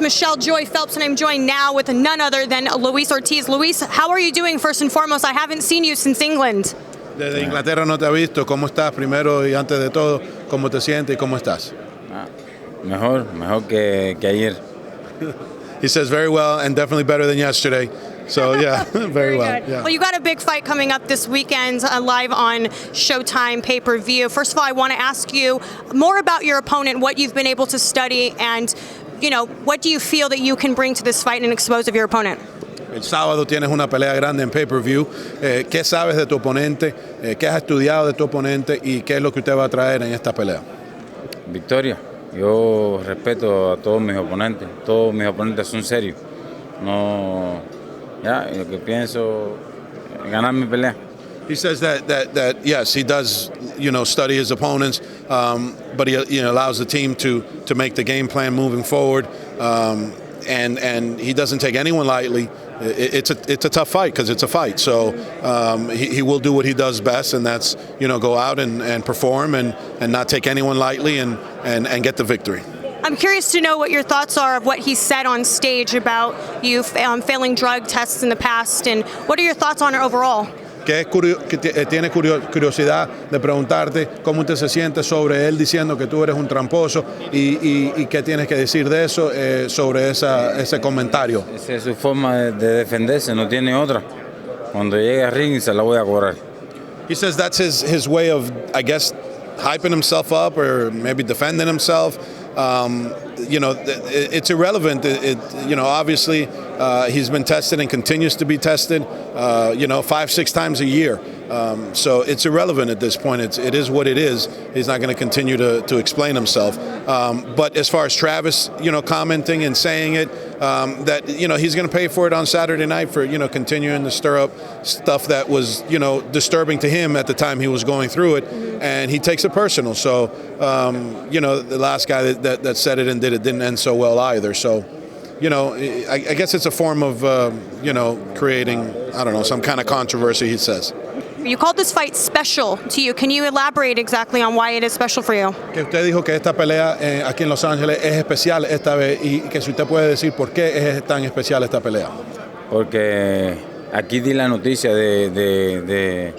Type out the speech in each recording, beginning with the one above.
Michelle Joy Phelps, and I'm joined now with none other than Luis Ortiz. Luis, how are you doing first and foremost? I haven't seen you since England. Desde Inglaterra no te ha visto. ¿Cómo estás primero y antes de todo? ¿Cómo te sientes y cómo estás? Mejor que ayer. He says very well and definitely better than yesterday. So yeah, very well. Yeah. Well, you got a big fight coming up this weekend, live on Showtime pay-per-view. First of all, I want to ask you more about your opponent, what you've been able to study, and what do you feel that you can bring to this fight and expose of your opponent? El sábado tienes una pelea grande en pay-per-view. ¿Qué sabes de tu oponente? ¿Qué has estudiado de tu oponente? ¿Y qué es lo que usted va a traer en esta pelea? Victoria. Yo respeto a todos mis oponentes. Todos mis oponentes son serios. No, y lo que pienso es ganar mi pelea. He says that yes, he does study his opponents, but he allows the team to make the game plan moving forward, and he doesn't take anyone lightly. It's a tough fight because it's a fight. So he will do what he does best, and that's go out and perform and not take anyone lightly and get the victory. I'm curious to know what your thoughts are of what he said on stage about you failing drug tests in the past, and what are your thoughts on it overall? Tiene curiosidad de preguntarte cómo usted se siente sobre él diciendo que tú eres un tramposo y qué tienes que decir de eso, sobre ese comentario. Esa es su forma de defenderse, no tiene otra. Cuando llegue al ring se la voy a cobrar. He says that's his way of, I guess, hyping himself up or maybe defending himself. It's irrelevant. Obviously, he's been tested and continues to be tested, 5-6 times a year. So it's irrelevant at this point. It is what it is. He's not going to continue to explain himself. But as far as Travis, commenting and saying it, that he's going to pay for it on Saturday night for continuing to stir up stuff that was disturbing to him at the time he was going through it, and he takes it personal. So the last guy that said it and did it didn't end so well either. So I guess it's a form of creating, I don't know, some kind of controversy, he says. You called this fight special to you. Can you elaborate exactly on why it is special for you? Que usted dijo que esta pelea aquí en Los Ángeles es especial esta vez, y que si usted puede decir por qué es tan especial esta pelea. Porque aquí di la noticia del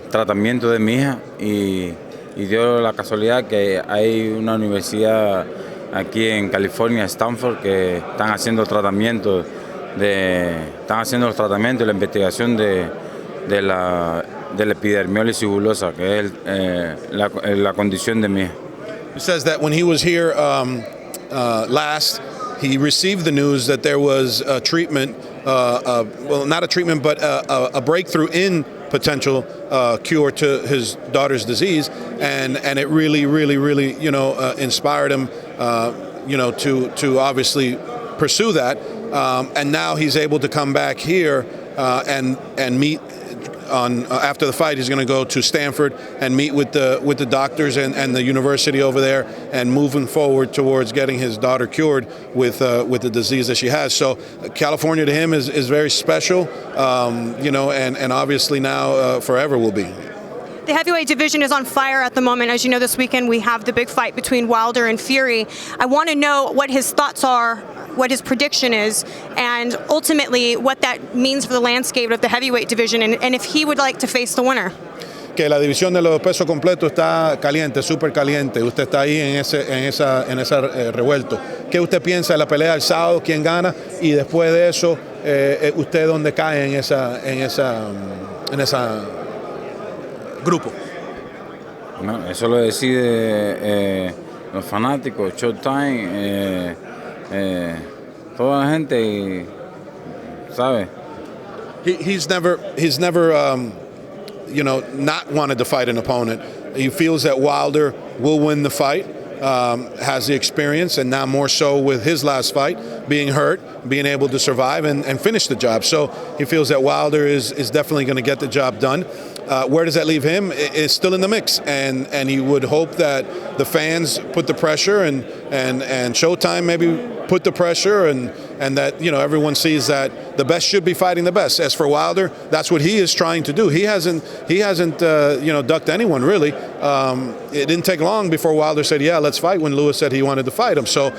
tratamiento de mi hija y dio la casualidad que hay una universidad aquí en California, Stanford, que están haciendo los tratamientos y la investigación de la epidermiolisis bullosa, que es la condición de mi hija. He says that when he was here last, he received the news that there was a treatment, well, not a treatment, but a breakthrough in potential cure to his daughter's disease, and it really inspired him, to obviously pursue that, and now he's able to come back here and meet. After the fight, he's going to go to Stanford and meet with the doctors and the university over there, and moving forward towards getting his daughter cured with the disease that she has. So California to him is very special, and obviously now forever will be. The heavyweight division is on fire at the moment. As you know, this weekend we have the big fight between Wilder and Fury. I want to know what his thoughts are, what his prediction is, and ultimately what that means for the landscape of the heavyweight division, and if he would like to face the winner. Que la división de los pesos completos está caliente, súper caliente. Usted está ahí en ese revuelto. ¿Qué usted piensa de la pelea del sábado? ¿Quién gana? Y después de eso, ¿usted dónde cae en esa grupo? No, eso lo decide los fanáticos, Showtime, toda la gente, ¿sabe? He's never not wanted to fight an opponent. He feels that Wilder will win the fight, has the experience, and now more so with his last fight, being hurt, being able to survive and finish the job. So he feels that Wilder is definitely going to get the job done. Where does that leave him? It's still in the mix, and he would hope that the fans put the pressure and Showtime maybe put the pressure, and that everyone sees that the best should be fighting the best. As for Wilder, that's what he is trying to do. He hasn't ducked anyone really. It didn't take long before Wilder said, "Yeah, let's fight," when Lewis said he wanted to fight him. So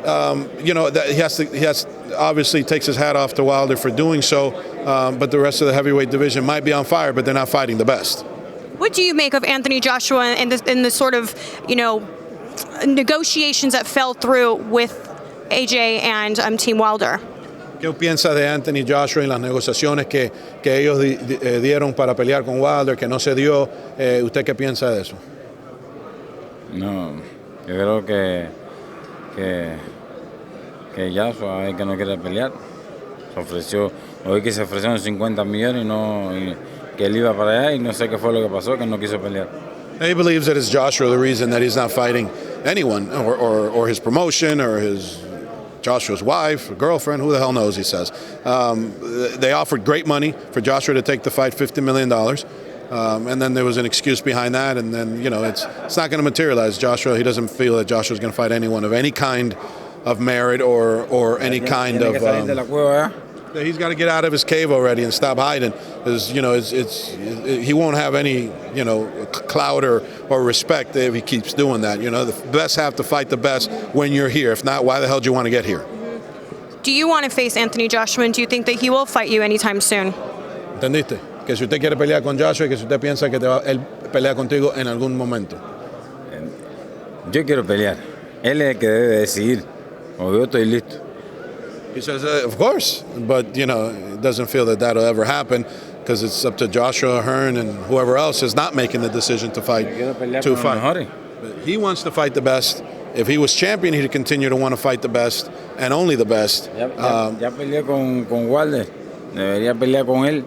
that he has obviously takes his hat off to Wilder for doing so. But the rest of the heavyweight division might be on fire, but they're not fighting the best. What do you make of Anthony Joshua and the sort of, negotiations that fell through with AJ and Team Wilder? ¿Qué piensa de Anthony Joshua y las negociaciones que ellos dieron para pelear con Wilder, que no se dio? ¿Usted qué piensa de eso? No, yo creo que Joshua es que no quiere pelear. Hoy que se ofrecieron 50 millones y que él iba para allá y no sé qué fue lo que pasó, que no quiso pelear. He believes that it's Joshua the reason that he's not fighting anyone, or his promotion, or Joshua's wife, or girlfriend, who the hell knows, he says. They offered great money for Joshua to take the fight, $50 million. And then there was an excuse behind that, and then, it's not going to materialize. Joshua, he doesn't feel that Joshua's going to fight anyone of any kind of merit or any kind of... he's got to get out of his cave already and stop hiding. Because, he won't have any, clout or respect if he keeps doing that. The best have to fight the best when you're here. If not, why the hell do you want to get here? Do you want to face Anthony Joshua, and do you think that he will fight you anytime soon? ¿Entendiste? Que si usted quiere pelear con Joshua y que si usted piensa que él pelea contigo en algún momento. Yo quiero pelear. Él es el que debe decidir. O yo estoy listo. He says, of course, but, he doesn't feel that that'll ever happen because it's up to Joshua Hearn and whoever else is not making the decision to fight. But he wants to fight the best. If he was champion, he'd continue to want to fight the best and only the best. Ya peleé con Wilder. Debería pelear con él.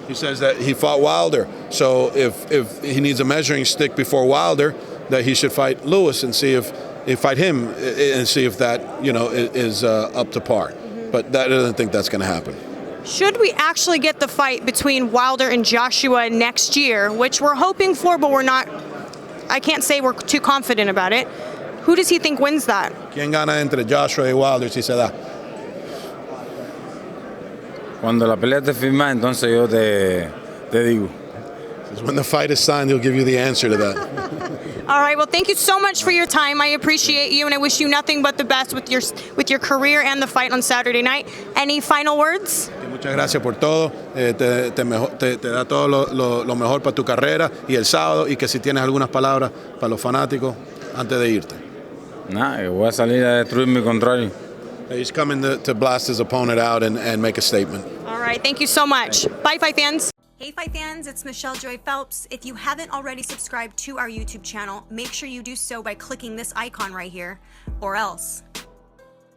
He says that he fought Wilder. So if he needs a measuring stick before Wilder, that he should fight Lewis and see if fight him and see if that is up to par. But that doesn't think that's going to happen. Should we actually get the fight between Wilder and Joshua next year, which we're hoping for, but we're not? I can't say we're too confident about it. Who does he think wins that? ¿Quién gana entre Joshua y Wilder si se da? Cuando la pelea esté firmada, entonces yo te digo. When the fight is signed, he'll give you the answer to that. All right. Well, thank you so much for your time. I appreciate you, and I wish you nothing but the best with your career and the fight on Saturday night. Any final words? Muchas gracias por todo. Te da todo lo mejor para tu carrera y el sábado, y que si tienes algunas palabras para los fanáticos antes de irte. Nada, que voy a salir a destruir mi contrario. He's coming to blast his opponent out and make a statement. All right. Thank you so much. Bye, Fight fans. Hey Fight fans, it's Michelle Joy Phelps. If you haven't already subscribed to our YouTube channel, make sure you do so by clicking this icon right here, or else.